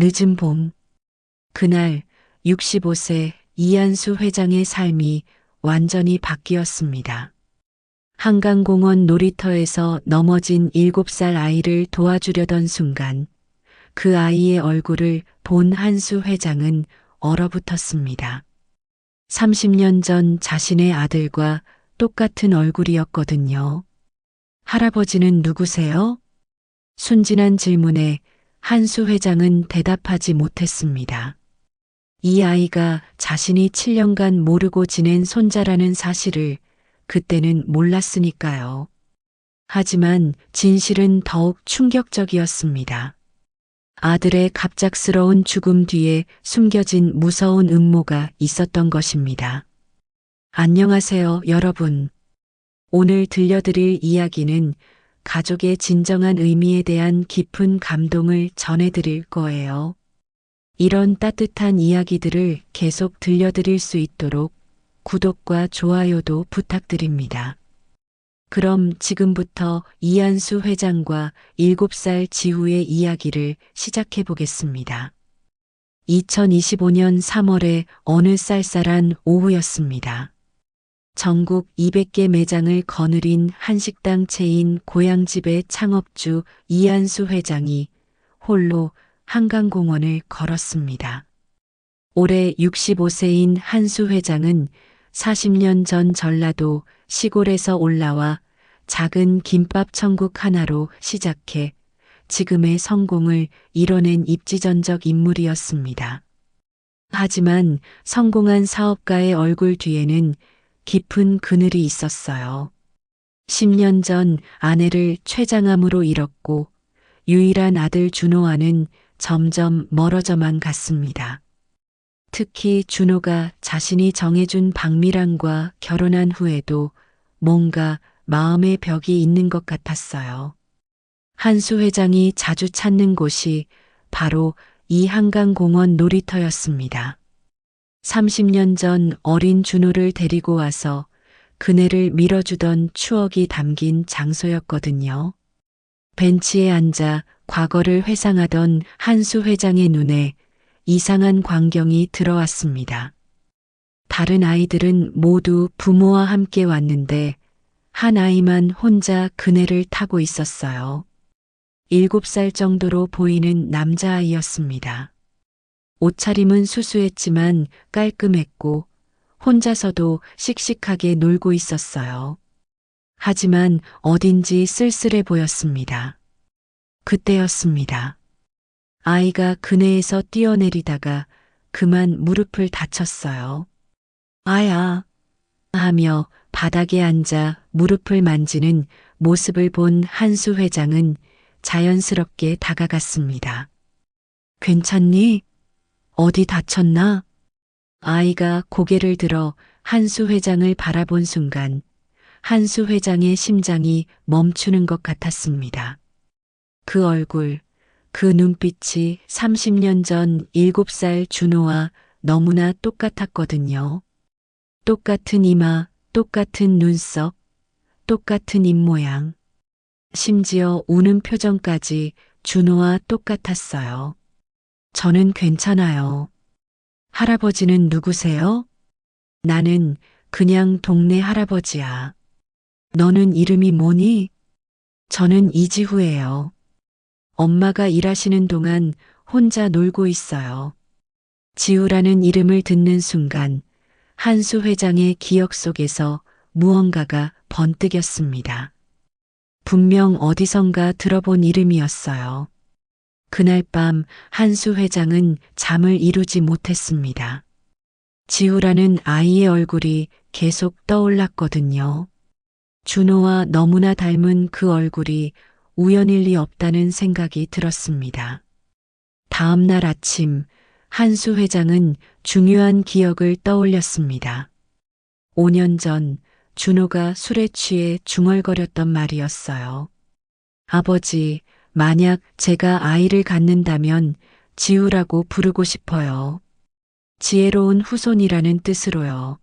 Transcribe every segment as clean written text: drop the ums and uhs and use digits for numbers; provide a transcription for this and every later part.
늦은 봄. 그날 65세 이한수 회장의 삶이 완전히 바뀌었습니다. 한강공원 놀이터에서 넘어진 7살 아이를 도와주려던 순간 그 아이의 얼굴을 본 한수 회장은 얼어붙었습니다. 30년 전 자신의 아들과 똑같은 얼굴이었거든요. 할아버지는 누구세요? 순진한 질문에 한수 회장은 대답하지 못했습니다. 이 아이가 자신이 7년간 모르고 지낸 손자라는 사실을 그때는 몰랐으니까요. 하지만 진실은 더욱 충격적이었습니다. 아들의 갑작스러운 죽음 뒤에 숨겨진 무서운 음모가 있었던 것입니다. 안녕하세요, 여러분. 오늘 들려드릴 이야기는 가족의 진정한 의미에 대한 깊은 감동을 전해드릴 거예요. 이런 따뜻한 이야기들을 계속 들려드릴 수 있도록 구독과 좋아요도 부탁드립니다. 그럼 지금부터 이한수 회장과 7살 지우의 이야기를 시작해 보겠습니다. 2025년 3월의 어느 쌀쌀한 오후였습니다. 전국 200개 매장을 거느린 한식당 체인 고향집의 창업주 이한수 회장이 홀로 한강공원을 걸었습니다. 올해 65세인 한수 회장은 40년 전 전라도 시골에서 올라와 작은 김밥 천국 하나로 시작해 지금의 성공을 이뤄낸 입지전적 인물이었습니다. 하지만 성공한 사업가의 얼굴 뒤에는 깊은 그늘이 있었어요. 10년 전 아내를 췌장암으로 잃었고 유일한 아들 준호와는 점점 멀어져만 갔습니다. 특히 준호가 자신이 정해준 박미랑과 결혼한 후에도 뭔가 마음의 벽이 있는 것 같았어요. 한수 회장이 자주 찾는 곳이 바로 이 한강공원 놀이터였습니다. 30년 전 어린 준호를 데리고 와서 그네를 밀어주던 추억이 담긴 장소였거든요. 벤치에 앉아 과거를 회상하던 한수 회장의 눈에 이상한 광경이 들어왔습니다. 다른 아이들은 모두 부모와 함께 왔는데 한 아이만 혼자 그네를 타고 있었어요. 7살 정도로 보이는 남자아이였습니다. 옷차림은 수수했지만 깔끔했고 혼자서도 씩씩하게 놀고 있었어요. 하지만 어딘지 쓸쓸해 보였습니다. 그때였습니다. 아이가 그네에서 뛰어내리다가 그만 무릎을 다쳤어요. 아야 하며 바닥에 앉아 무릎을 만지는 모습을 본 한수 회장은 자연스럽게 다가갔습니다. 괜찮니? 어디 다쳤나? 아이가 고개를 들어 한수 회장을 바라본 순간 한수 회장의 심장이 멈추는 것 같았습니다. 그 얼굴, 그 눈빛이 30년 전 7살 준호와 너무나 똑같았거든요. 똑같은 이마, 똑같은 눈썹, 똑같은 입모양. 심지어 우는 표정까지 준호와 똑같았어요. 저는 괜찮아요. 할아버지는 누구세요? 나는 그냥 동네 할아버지야. 너는 이름이 뭐니? 저는 이지후예요. 엄마가 일하시는 동안 혼자 놀고 있어요. 지우라는 이름을 듣는 순간 한수 회장의 기억 속에서 무언가가 번뜩였습니다. 분명 어디선가 들어본 이름이었어요. 그날 밤 한수 회장은 잠을 이루지 못했습니다. 지우라는 아이의 얼굴이 계속 떠올랐거든요. 준호와 너무나 닮은 그 얼굴이 우연일 리 없다는 생각이 들었습니다. 다음 날 아침 한수 회장은 중요한 기억을 떠올렸습니다. 5년 전 준호가 술에 취해 중얼거렸던 말이었어요. 아버지, 만약 제가 아이를 갖는다면 지우라고 부르고 싶어요. 지혜로운 후손이라는 뜻으로요.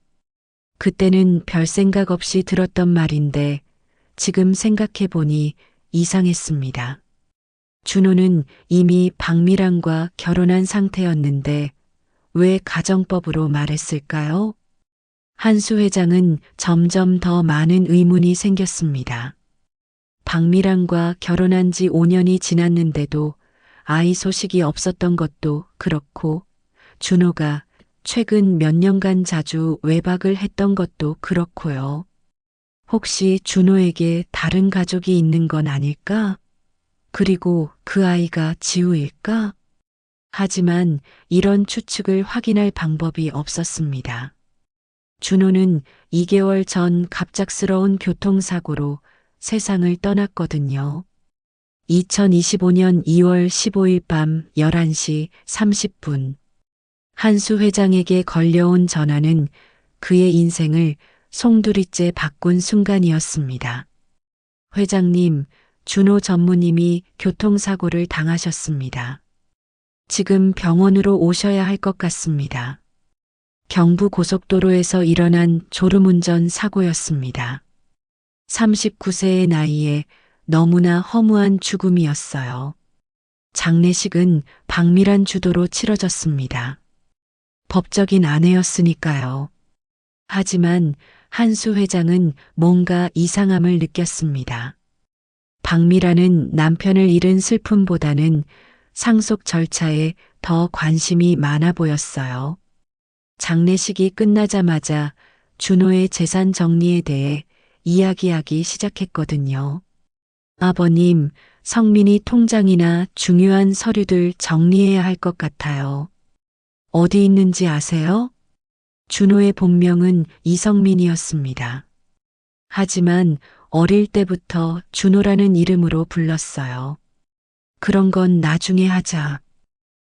그때는 별 생각 없이 들었던 말인데 지금 생각해보니 이상했습니다. 준호는 이미 박미란과 결혼한 상태였는데 왜 가정법으로 말했을까요? 한수 회장은 점점 더 많은 의문이 생겼습니다. 박미란과 결혼한 지 5년이 지났는데도 아이 소식이 없었던 것도 그렇고, 준호가 최근 몇 년간 자주 외박을 했던 것도 그렇고요. 혹시 준호에게 다른 가족이 있는 건 아닐까? 그리고 그 아이가 지우일까? 하지만 이런 추측을 확인할 방법이 없었습니다. 준호는 2개월 전 갑작스러운 교통사고로 세상을 떠났거든요. 2025년 2월 15일 밤 11시 30분. 한수 회장에게 걸려온 전화는 그의 인생을 송두리째 바꾼 순간이었습니다. 회장님, 준호 전무님이 교통사고를 당하셨습니다. 지금 병원으로 오셔야 할 것 같습니다. 경부고속도로에서 일어난 졸음운전 사고였습니다. 39세의 나이에 너무나 허무한 죽음이었어요. 장례식은 박미란 주도로 치러졌습니다. 법적인 아내였으니까요. 하지만 한수 회장은 뭔가 이상함을 느꼈습니다. 박미란은 남편을 잃은 슬픔보다는 상속 절차에 더 관심이 많아 보였어요. 장례식이 끝나자마자 준호의 재산 정리에 대해 이야기하기 시작했거든요. 아버님, 성민이 통장이나 중요한 서류들 정리해야 할 것 같아요. 어디 있는지 아세요? 준호의 본명은 이성민이었습니다. 하지만 어릴 때부터 준호라는 이름으로 불렀어요. 그런 건 나중에 하자.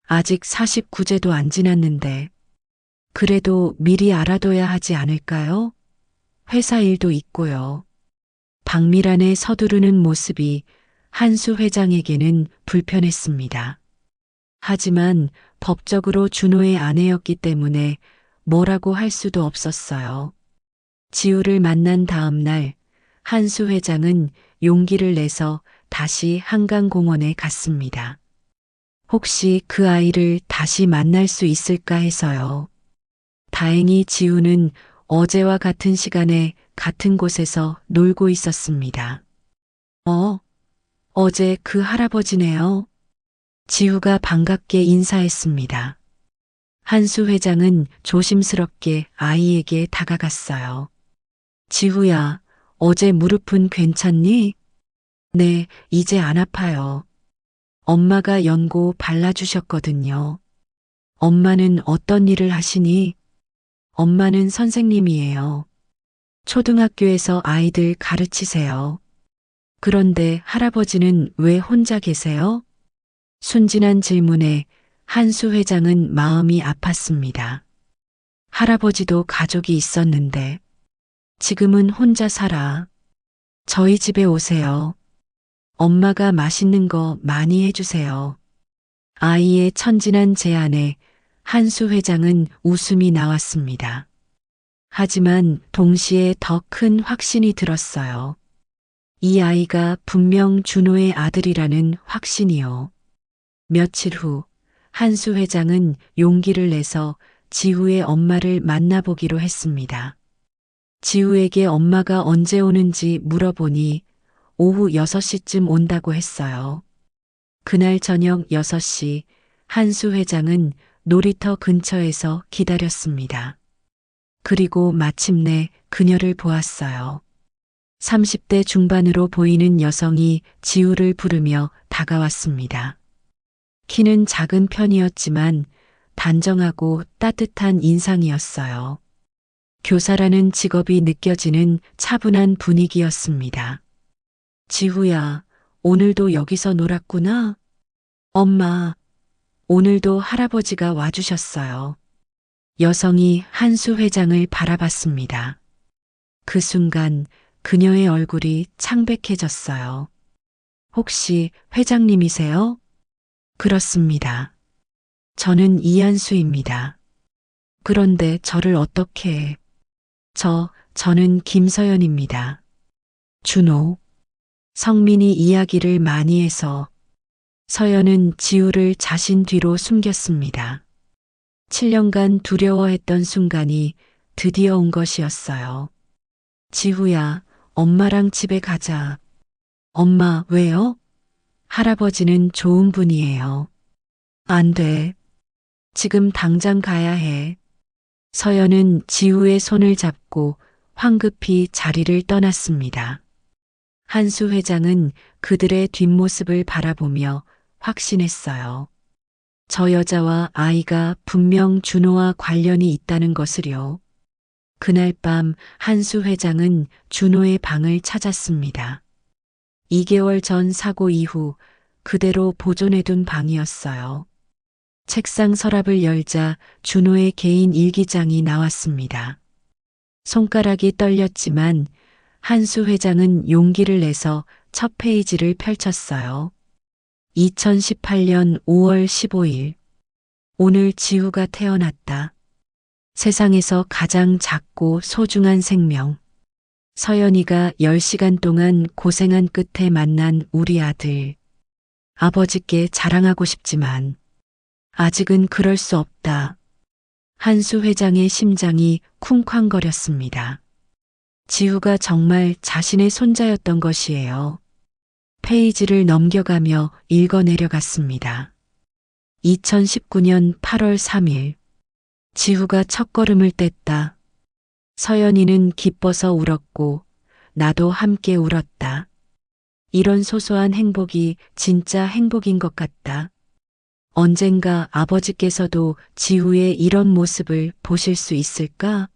아직 49제도 안 지났는데. 그래도 미리 알아둬야 하지 않을까요? 회사 일도 있고요. 박미란의 서두르는 모습이 한수 회장에게는 불편했습니다. 하지만 법적으로 준호의 아내였기 때문에 뭐라고 할 수도 없었어요. 지우를 만난 다음 날 한수 회장은 용기를 내서 다시 한강공원에 갔습니다. 혹시 그 아이를 다시 만날 수 있을까 해서요. 다행히 지우는 어제와 같은 시간에 같은 곳에서 놀고 있었습니다. 어제 그 할아버지네요. 지우가 반갑게 인사했습니다. 한수 회장은 조심스럽게 아이에게 다가갔어요. 지우야, 어제 무릎은 괜찮니? 네, 이제 안 아파요. 엄마가 연고 발라주셨거든요. 엄마는 어떤 일을 하시니? 엄마는 선생님이에요. 초등학교에서 아이들 가르치세요. 그런데 할아버지는 왜 혼자 계세요? 순진한 질문에 한수 회장은 마음이 아팠습니다. 할아버지도 가족이 있었는데 지금은 혼자 살아. 저희 집에 오세요. 엄마가 맛있는 거 많이 해주세요. 아이의 천진한 제안에 한수 회장은 웃음이 나왔습니다. 하지만 동시에 더 큰 확신이 들었어요. 이 아이가 분명 준호의 아들이라는 확신이요. 며칠 후 한수 회장은 용기를 내서 지우의 엄마를 만나보기로 했습니다. 지우에게 엄마가 언제 오는지 물어보니 오후 6시쯤 온다고 했어요. 그날 저녁 6시 한수 회장은 놀이터 근처에서 기다렸습니다. 그리고 마침내 그녀를 보았어요. 30대 중반으로 보이는 여성이 지우를 부르며 다가왔습니다. 키는 작은 편이었지만 단정하고 따뜻한 인상이었어요. 교사라는 직업이 느껴지는 차분한 분위기였습니다. 지우야, 오늘도 여기서 놀았구나. 엄마, 오늘도 할아버지가 와주셨어요. 여성이 한수 회장을 바라봤습니다. 그 순간 그녀의 얼굴이 창백해졌어요. 혹시 회장님이세요? 그렇습니다. 저는 이한수입니다. 그런데 저를 어떻게... 저는 김서연입니다. 준호. 성민이 이야기를 많이 해서 서연은 지우를 자신 뒤로 숨겼습니다. 7년간 두려워했던 순간이 드디어 온 것이었어요. 지우야, 엄마랑 집에 가자. 엄마, 왜요? 할아버지는 좋은 분이에요. 안 돼. 지금 당장 가야 해. 서연은 지우의 손을 잡고 황급히 자리를 떠났습니다. 한수 회장은 그들의 뒷모습을 바라보며 확신했어요. 저 여자와 아이가 분명 준호와 관련이 있다는 것을요. 그날 밤 한수 회장은 준호의 방을 찾았습니다. 2개월 전 사고 이후 그대로 보존해둔 방이었어요. 책상 서랍을 열자 준호의 개인 일기장이 나왔습니다. 손가락이 떨렸지만 한수 회장은 용기를 내서 첫 페이지를 펼쳤어요. 2018년 5월 15일. 오늘 지우가 태어났다. 세상에서 가장 작고 소중한 생명. 서연이가 10시간 동안 고생한 끝에 만난 우리 아들. 아버지께 자랑하고 싶지만 아직은 그럴 수 없다. 한수 회장의 심장이 쿵쾅거렸습니다. 지우가 정말 자신의 손자였던 것이에요. 페이지를 넘겨가며 읽어내려갔습니다. 2019년 8월 3일. 지우가 첫걸음을 뗐다. 서연이는 기뻐서 울었고 나도 함께 울었다. 이런 소소한 행복이 진짜 행복인 것 같다. 언젠가 아버지께서도 지우의 이런 모습을 보실 수 있을까?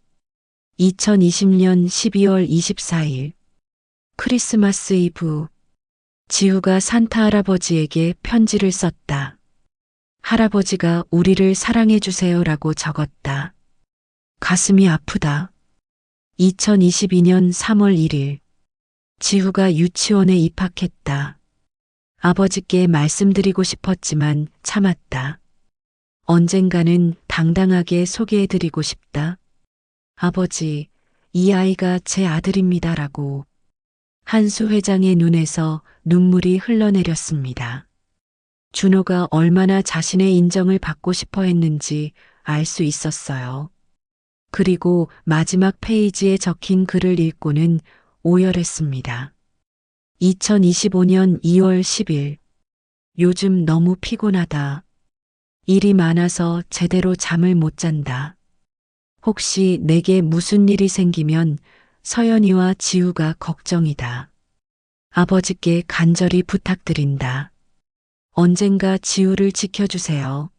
2020년 12월 24일. 크리스마스 이브. 지우가 산타 할아버지에게 편지를 썼다. 할아버지가 우리를 사랑해 주세요라고 적었다. 가슴이 아프다. 2022년 3월 1일. 지우가 유치원에 입학했다. 아버지께 말씀드리고 싶었지만 참았다. 언젠가는 당당하게 소개해드리고 싶다. 아버지, 이 아이가 제 아들입니다라고. 한수 회장의 눈에서 눈물이 흘러내렸습니다. 준호가 얼마나 자신의 인정을 받고 싶어 했는지 알 수 있었어요. 그리고 마지막 페이지에 적힌 글을 읽고는 오열했습니다. 2025년 2월 10일. 요즘 너무 피곤하다. 일이 많아서 제대로 잠을 못 잔다. 혹시 내게 무슨 일이 생기면 서연이와 지우가 걱정이다. 아버지께 간절히 부탁드린다. 언젠가 지우를 지켜주세요.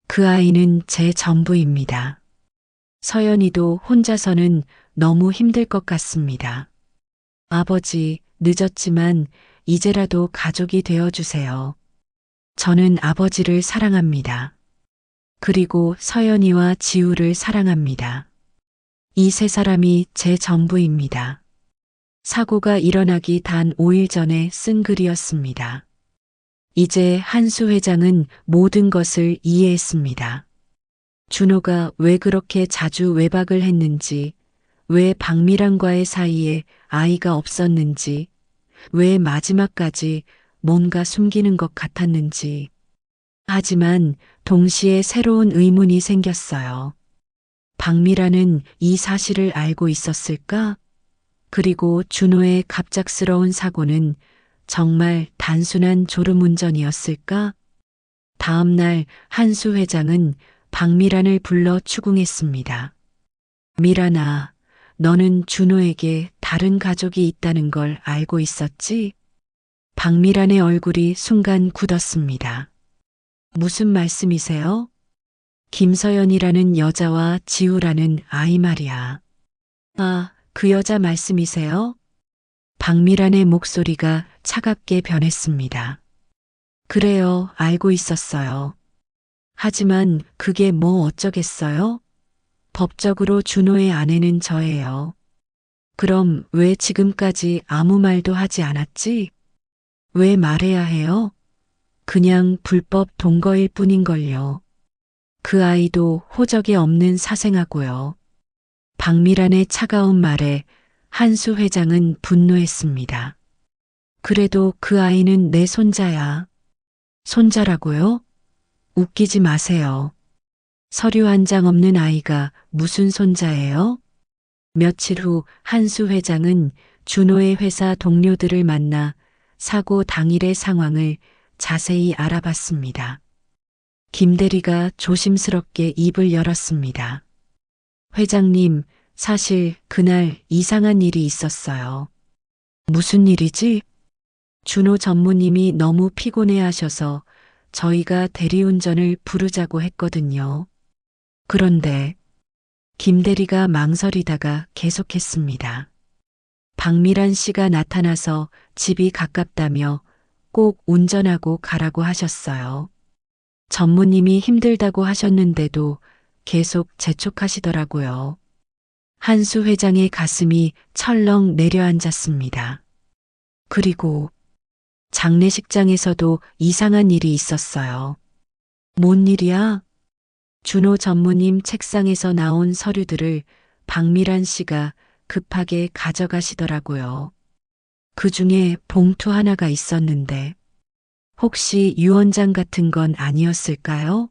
그 아이는 제 전부입니다. 서연이도 혼자서는 너무 힘들 것 같습니다. 아버지, 늦었지만 이제라도 가족이 되어주세요. 저는 아버지를 사랑합니다. 그리고 서연이와 지우를 사랑합니다. 이 세 사람이 제 전부입니다. 사고가 일어나기 단 5일 전에 쓴 글이었습니다. 이제 한수 회장은 모든 것을 이해했습니다. 준호가 왜 그렇게 자주 외박을 했는지, 왜 박미란과의 사이에 아이가 없었는지, 왜 마지막까지 뭔가 숨기는 것 같았는지. 하지만 동시에 새로운 의문이 생겼어요. 박미라는 이 사실을 알고 있었을까? 그리고 준호의 갑작스러운 사고는 정말 단순한 졸음운전이었을까? 다음 날 한수 회장은 박미란을 불러 추궁했습니다. 미란아, 너는 준호에게 다른 가족이 있다는 걸 알고 있었지? 박미란의 얼굴이 순간 굳었습니다. 무슨 말씀이세요? 김서연이라는 여자와 지우라는 아이 말이야. 아, 그 여자 말씀이세요? 박미란의 목소리가 차갑게 변했습니다. 그래요, 알고 있었어요. 하지만 그게 뭐 어쩌겠어요? 법적으로 준호의 아내는 저예요. 그럼 왜 지금까지 아무 말도 하지 않았지? 왜 말해야 해요? 그냥 불법 동거일 뿐인걸요. 그 아이도 호적이 없는 사생아고요. 박미란의 차가운 말에 한수 회장은 분노했습니다. 그래도 그 아이는 내 손자야. 손자라고요? 웃기지 마세요. 서류 한 장 없는 아이가 무슨 손자예요? 며칠 후 한수 회장은 준호의 회사 동료들을 만나 사고 당일의 상황을 자세히 알아봤습니다. 김 대리가 조심스럽게 입을 열었습니다. 회장님, 사실 그날 이상한 일이 있었어요. 무슨 일이지? 준호 전무님이 너무 피곤해 하셔서 저희가 대리운전을 부르자고 했거든요. 그런데 김 대리가 망설이다가 계속했습니다. 박미란 씨가 나타나서 집이 가깝다며 꼭 운전하고 가라고 하셨어요. 전무님이 힘들다고 하셨는데도 계속 재촉하시더라고요. 한수 회장의 가슴이 철렁 내려앉았습니다. 그리고 장례식장에서도 이상한 일이 있었어요. 뭔 일이야? 준호 전무님 책상에서 나온 서류들을 박미란 씨가 급하게 가져가시더라고요. 그 중에 봉투 하나가 있었는데 혹시 유언장 같은 건 아니었을까요?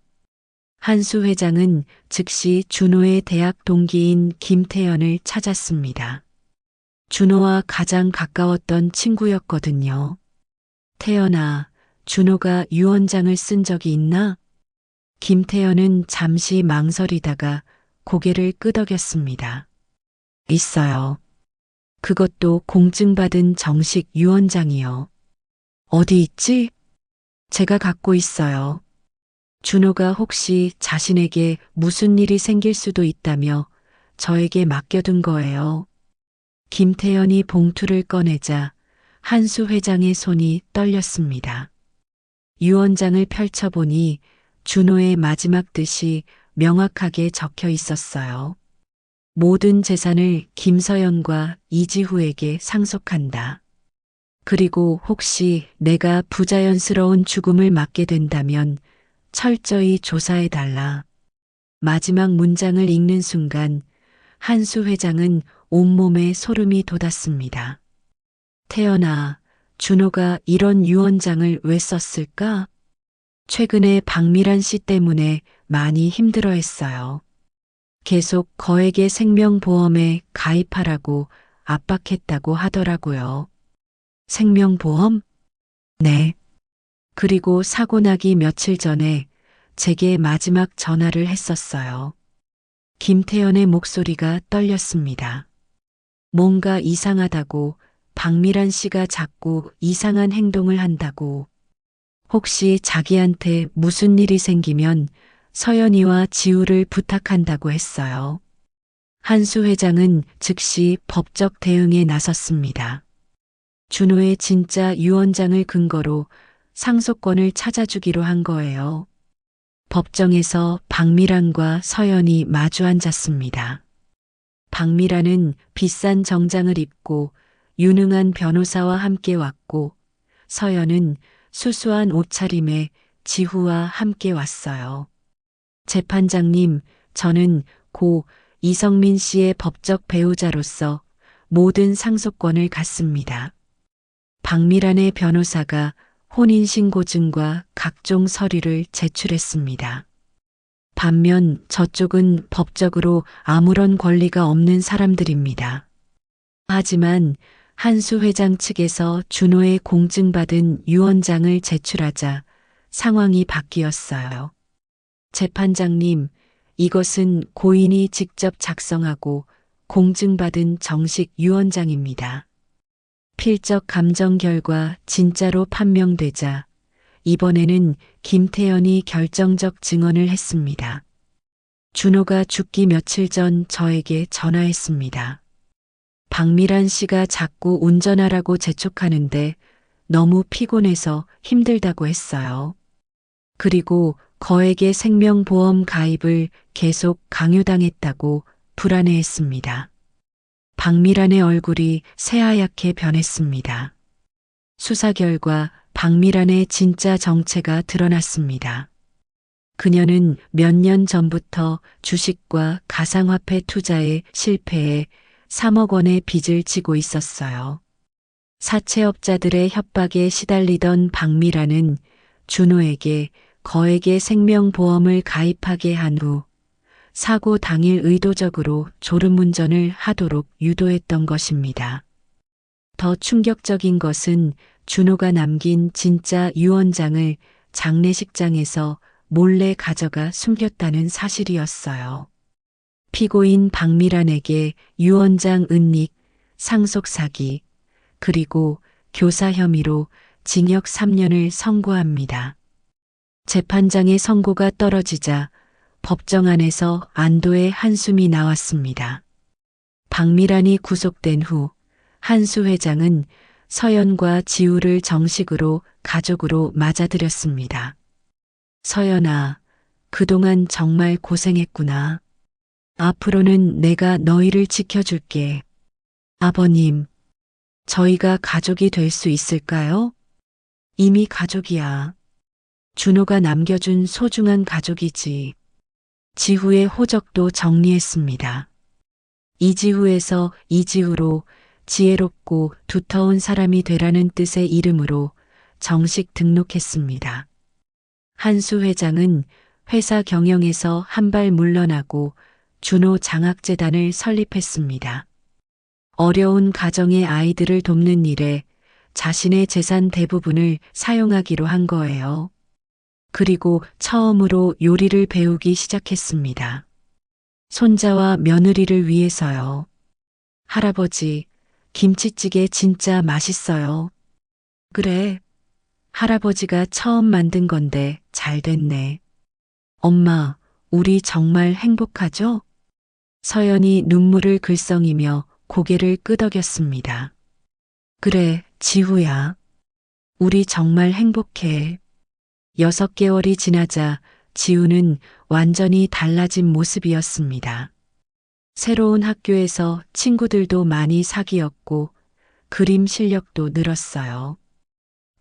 한수 회장은 즉시 준호의 대학 동기인 김태연을 찾았습니다. 준호와 가장 가까웠던 친구였거든요. 태연아, 준호가 유언장을 쓴 적이 있나? 김태연은 잠시 망설이다가 고개를 끄덕였습니다. 있어요. 그것도 공증받은 정식 유언장이요. 어디 있지? 제가 갖고 있어요. 준호가 혹시 자신에게 무슨 일이 생길 수도 있다며 저에게 맡겨둔 거예요. 김태연이 봉투를 꺼내자 한수 회장의 손이 떨렸습니다. 유언장을 펼쳐보니 준호의 마지막 뜻이 명확하게 적혀 있었어요. 모든 재산을 김서연과 이지후에게 상속한다. 그리고 혹시 내가 부자연스러운 죽음을 맞게 된다면 철저히 조사해달라. 마지막 문장을 읽는 순간 한수 회장은 온몸에 소름이 돋았습니다. 태연아, 준호가 이런 유언장을 왜 썼을까? 최근에 박미란 씨 때문에 많이 힘들어했어요. 계속 거액의 생명보험에 가입하라고 압박했다고 하더라고요. 생명보험? 네. 그리고 사고 나기 며칠 전에 제게 마지막 전화를 했었어요. 김태연의 목소리가 떨렸습니다. 뭔가 이상하다고, 박미란 씨가 자꾸 이상한 행동을 한다고, 혹시 자기한테 무슨 일이 생기면 서연이와 지우를 부탁한다고 했어요. 한수 회장은 즉시 법적 대응에 나섰습니다. 준호의 진짜 유언장을 근거로 상속권을 찾아주기로 한 거예요. 법정에서 박미란과 서연이 마주 앉았습니다. 박미란은 비싼 정장을 입고 유능한 변호사와 함께 왔고 서연은 수수한 옷차림에 지후와 함께 왔어요. 재판장님, 저는 고 이성민 씨의 법적 배우자로서 모든 상속권을 갖습니다. 박미란의 변호사가 혼인신고증과 각종 서류를 제출했습니다. 반면 저쪽은 법적으로 아무런 권리가 없는 사람들입니다. 하지만 한수 회장 측에서 준호의 공증받은 유언장을 제출하자 상황이 바뀌었어요. 재판장님, 이것은 고인이 직접 작성하고 공증받은 정식 유언장입니다. 필적 감정 결과 진짜로 판명되자 이번에는 김태연이 결정적 증언을 했습니다. 준호가 죽기 며칠 전 저에게 전화했습니다. 박미란 씨가 자꾸 운전하라고 재촉하는데 너무 피곤해서 힘들다고 했어요. 그리고 거액의 생명보험 가입을 계속 강요당했다고 불안해했습니다. 박미란의 얼굴이 새하얗게 변했습니다. 수사 결과 박미란의 진짜 정체가 드러났습니다. 그녀는 몇 년 전부터 주식과 가상화폐 투자에 실패해 3억 원의 빚을 지고 있었어요. 사채업자들의 협박에 시달리던 박미란은 준호에게 거액의 생명보험을 가입하게 한 후 사고 당일 의도적으로 졸음운전을 하도록 유도했던 것입니다. 더 충격적인 것은 준호가 남긴 진짜 유언장을 장례식장에서 몰래 가져가 숨겼다는 사실이었어요. 피고인 박미란에게 유언장 은닉, 상속 사기, 그리고 교사 혐의로 징역 3년을 선고합니다. 재판장의 선고가 떨어지자 법정 안에서 안도의 한숨이 나왔습니다. 박미란이 구속된 후 한수 회장은 서연과 지우를 정식으로 가족으로 맞아들였습니다. 서연아, 그동안 정말 고생했구나. 앞으로는 내가 너희를 지켜줄게. 아버님, 저희가 가족이 될 수 있을까요? 이미 가족이야. 준호가 남겨준 소중한 가족이지. 지후의 호적도 정리했습니다. 이지후에서 이지후로 지혜롭고 두터운 사람이 되라는 뜻의 이름으로 정식 등록했습니다. 한수 회장은 회사 경영에서 한 발 물러나고 준호 장학재단을 설립했습니다. 어려운 가정의 아이들을 돕는 일에 자신의 재산 대부분을 사용하기로 한 거예요. 그리고 처음으로 요리를 배우기 시작했습니다. 손자와 며느리를 위해서요. 할아버지, 김치찌개 진짜 맛있어요. 그래, 할아버지가 처음 만든 건데 잘 됐네. 엄마, 우리 정말 행복하죠? 서연이 눈물을 글썽이며 고개를 끄덕였습니다. 그래, 지후야. 우리 정말 행복해. 6개월이 지나자 지우는 완전히 달라진 모습이었습니다. 새로운 학교에서 친구들도 많이 사귀었고 그림 실력도 늘었어요.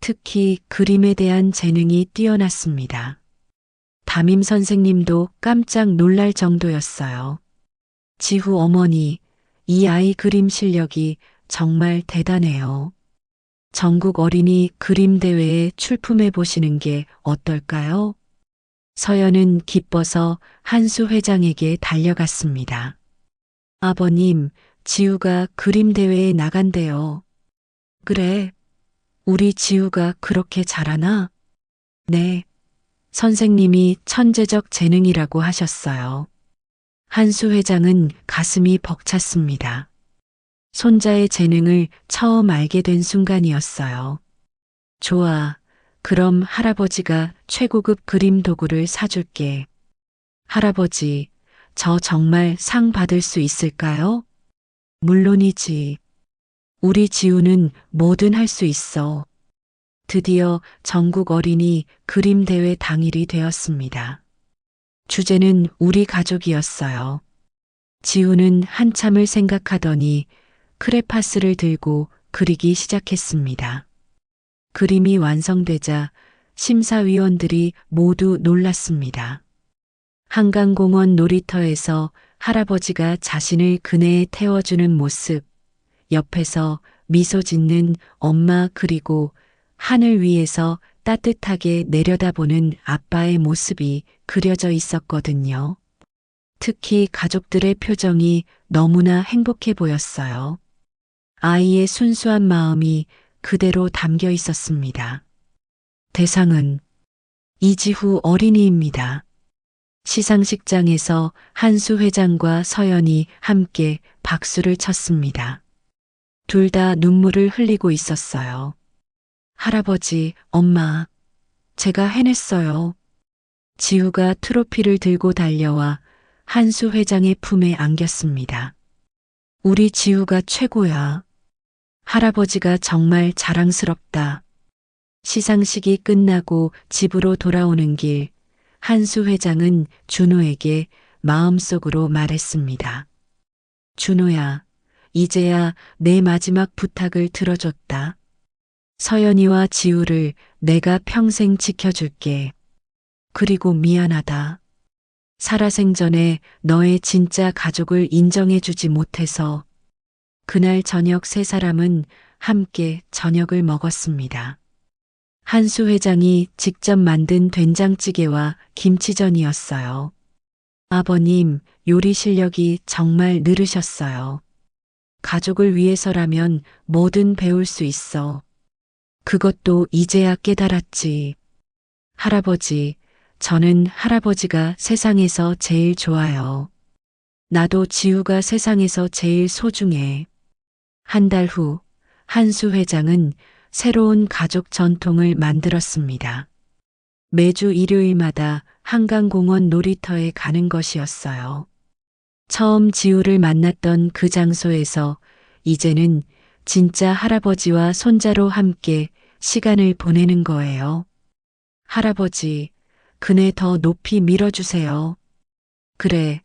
특히 그림에 대한 재능이 뛰어났습니다. 담임 선생님도 깜짝 놀랄 정도였어요. 지후 어머니, 이 아이 그림 실력이 정말 대단해요. 전국 어린이 그림 대회에 출품해 보시는 게 어떨까요? 서연은 기뻐서 한수 회장에게 달려갔습니다. 아버님, 지우가 그림 대회에 나간대요. 그래, 우리 지우가 그렇게 잘하나? 네, 선생님이 천재적 재능이라고 하셨어요. 한수 회장은 가슴이 벅찼습니다. 손자의 재능을 처음 알게 된 순간이었어요. 좋아, 그럼 할아버지가 최고급 그림 도구를 사줄게. 할아버지, 저 정말 상 받을 수 있을까요? 물론이지. 우리 지우는 뭐든 할 수 있어. 드디어 전국 어린이 그림 대회 당일이 되었습니다. 주제는 우리 가족이었어요. 지우는 한참을 생각하더니 크레파스를 들고 그리기 시작했습니다. 그림이 완성되자 심사위원들이 모두 놀랐습니다. 한강공원 놀이터에서 할아버지가 자신을 그네에 태워주는 모습, 옆에서 미소 짓는 엄마 그리고 하늘 위에서 따뜻하게 내려다보는 아빠의 모습이 그려져 있었거든요. 특히 가족들의 표정이 너무나 행복해 보였어요. 아이의 순수한 마음이 그대로 담겨 있었습니다. 대상은 이지후 어린이입니다. 시상식장에서 한수 회장과 서연이 함께 박수를 쳤습니다. 둘 다 눈물을 흘리고 있었어요. 할아버지, 엄마, 제가 해냈어요. 지우가 트로피를 들고 달려와 한수 회장의 품에 안겼습니다. 우리 지우가 최고야. 할아버지가 정말 자랑스럽다. 시상식이 끝나고 집으로 돌아오는 길, 한수 회장은 준호에게 마음속으로 말했습니다. 준호야, 이제야 내 마지막 부탁을 들어줬다. 서연이와 지우를 내가 평생 지켜줄게. 그리고 미안하다. 살아생전에 너의 진짜 가족을 인정해주지 못해서. 그날 저녁 세 사람은 함께 저녁을 먹었습니다. 한수 회장이 직접 만든 된장찌개와 김치전이었어요. 아버님, 요리 실력이 정말 늘으셨어요. 가족을 위해서라면 뭐든 배울 수 있어. 그것도 이제야 깨달았지. 할아버지, 저는 할아버지가 세상에서 제일 좋아요. 나도 지우가 세상에서 제일 소중해. 한 달 후, 한수 회장은 새로운 가족 전통을 만들었습니다. 매주 일요일마다 한강공원 놀이터에 가는 것이었어요. 처음 지우를 만났던 그 장소에서 이제는 진짜 할아버지와 손자로 함께 시간을 보내는 거예요. 할아버지, 그네 더 높이 밀어주세요. 그래,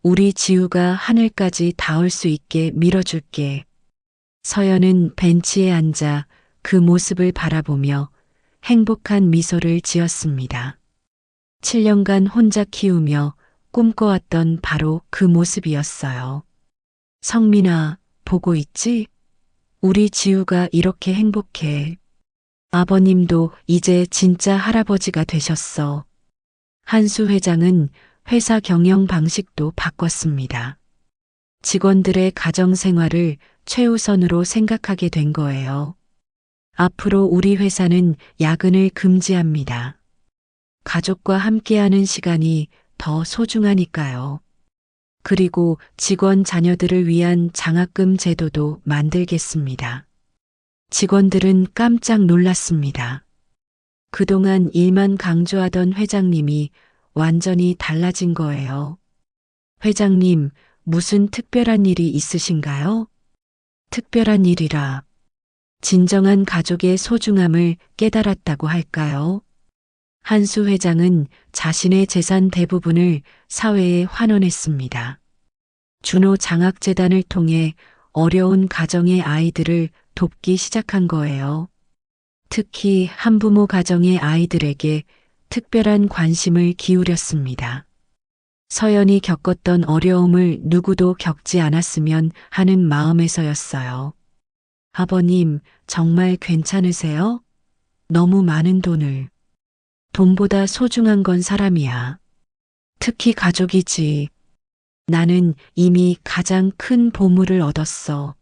우리 지우가 하늘까지 닿을 수 있게 밀어줄게. 서연은 벤치에 앉아 그 모습을 바라보며 행복한 미소를 지었습니다. 7년간 혼자 키우며 꿈꿔왔던 바로 그 모습이었어요. 성민아, 보고 있지? 우리 지우가 이렇게 행복해. 아버님도 이제 진짜 할아버지가 되셨어. 한수 회장은 회사 경영 방식도 바꿨습니다. 직원들의 가정 생활을 최우선으로 생각하게 된 거예요. 앞으로 우리 회사는 야근을 금지합니다. 가족과 함께하는 시간이 더 소중하니까요. 그리고 직원 자녀들을 위한 장학금 제도도 만들겠습니다. 직원들은 깜짝 놀랐습니다. 그동안 일만 강조하던 회장님이 완전히 달라진 거예요. 회장님, 무슨 특별한 일이 있으신가요? 특별한 일이라. 진정한 가족의 소중함을 깨달았다고 할까요? 한수 회장은 자신의 재산 대부분을 사회에 환원했습니다. 준호 장학재단을 통해 어려운 가정의 아이들을 돕기 시작한 거예요. 특히 한부모 가정의 아이들에게 특별한 관심을 기울였습니다. 서연이 겪었던 어려움을 누구도 겪지 않았으면 하는 마음에서였어요. 아버님, 정말 괜찮으세요? 너무 많은 돈을. 돈보다 소중한 건 사람이야. 특히 가족이지. 나는 이미 가장 큰 보물을 얻었어.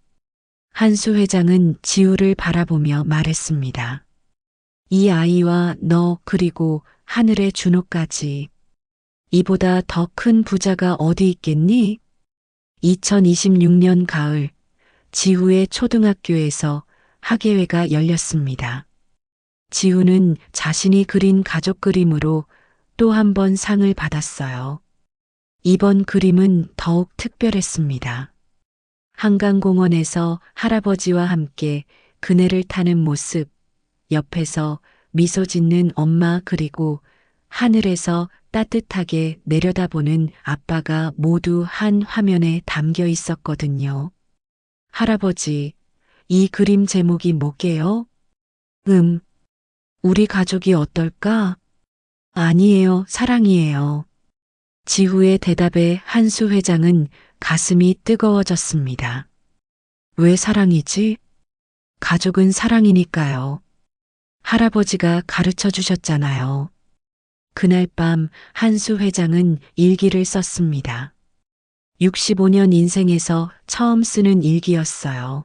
한수 회장은 지우를 바라보며 말했습니다. 이 아이와 너 그리고 하늘의 준호까지. 이보다 더 큰 부자가 어디 있겠니? 2026년 가을, 지우의 초등학교에서 학예회가 열렸습니다. 지우는 자신이 그린 가족 그림으로 또 한 번 상을 받았어요. 이번 그림은 더욱 특별했습니다. 한강공원에서 할아버지와 함께 그네를 타는 모습, 옆에서 미소 짓는 엄마 그리고 하늘에서 따뜻하게 내려다보는 아빠가 모두 한 화면에 담겨 있었거든요. 할아버지, 이 그림 제목이 뭐게요? 우리 가족이 어떨까? 아니에요, 사랑이에요. 지후의 대답에 한수 회장은 가슴이 뜨거워졌습니다. 왜 사랑이지? 가족은 사랑이니까요. 할아버지가 가르쳐 주셨잖아요. 그날 밤 한수 회장은 일기를 썼습니다. 65년 인생에서 처음 쓰는 일기였어요.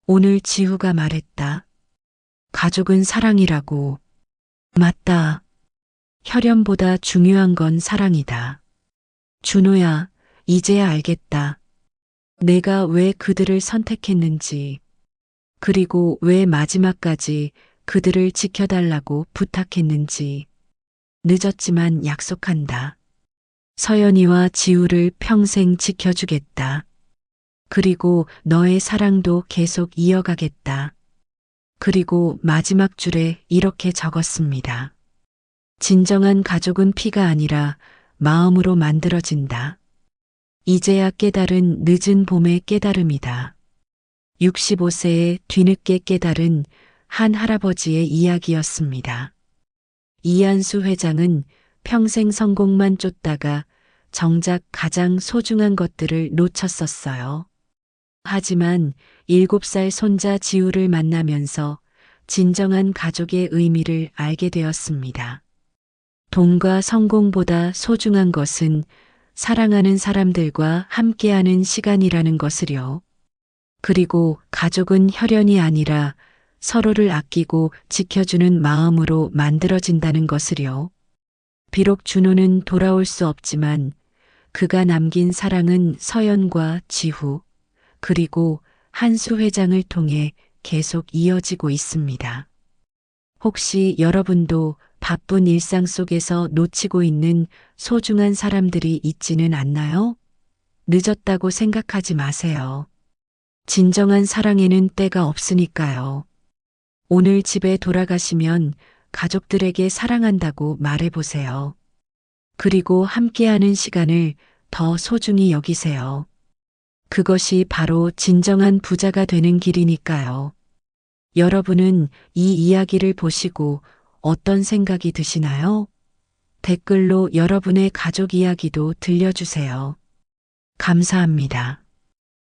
오늘 지후가 말했다. 가족은 사랑이라고. 맞다. 혈연보다 중요한 건 사랑이다. 준호야, 이제야 알겠다. 내가 왜 그들을 선택했는지, 그리고 왜 마지막까지 그들을 지켜달라고 부탁했는지. 늦었지만 약속한다. 서연이와 지우를 평생 지켜주겠다. 그리고 너의 사랑도 계속 이어가겠다. 그리고 마지막 줄에 이렇게 적었습니다. 진정한 가족은 피가 아니라 마음으로 만들어진다. 이제야 깨달은 늦은 봄의 깨달음이다. 65세에 뒤늦게 깨달은 한 할아버지의 이야기였습니다. 이한수 회장은 평생 성공만 쫓다가 정작 가장 소중한 것들을 놓쳤었어요. 하지만 7살 손자 지우를 만나면서 진정한 가족의 의미를 알게 되었습니다. 돈과 성공보다 소중한 것은 사랑하는 사람들과 함께하는 시간이라는 것을요. 그리고 가족은 혈연이 아니라 서로를 아끼고 지켜주는 마음으로 만들어진다는 것을요. 비록 준호는 돌아올 수 없지만 그가 남긴 사랑은 서연과 지후, 그리고 한수 회장을 통해 계속 이어지고 있습니다. 혹시 여러분도 바쁜 일상 속에서 놓치고 있는 소중한 사람들이 있지는 않나요? 늦었다고 생각하지 마세요. 진정한 사랑에는 때가 없으니까요. 오늘 집에 돌아가시면 가족들에게 사랑한다고 말해보세요. 그리고 함께하는 시간을 더 소중히 여기세요. 그것이 바로 진정한 부자가 되는 길이니까요. 여러분은 이 이야기를 보시고 어떤 생각이 드시나요? 댓글로 여러분의 가족 이야기도 들려주세요. 감사합니다.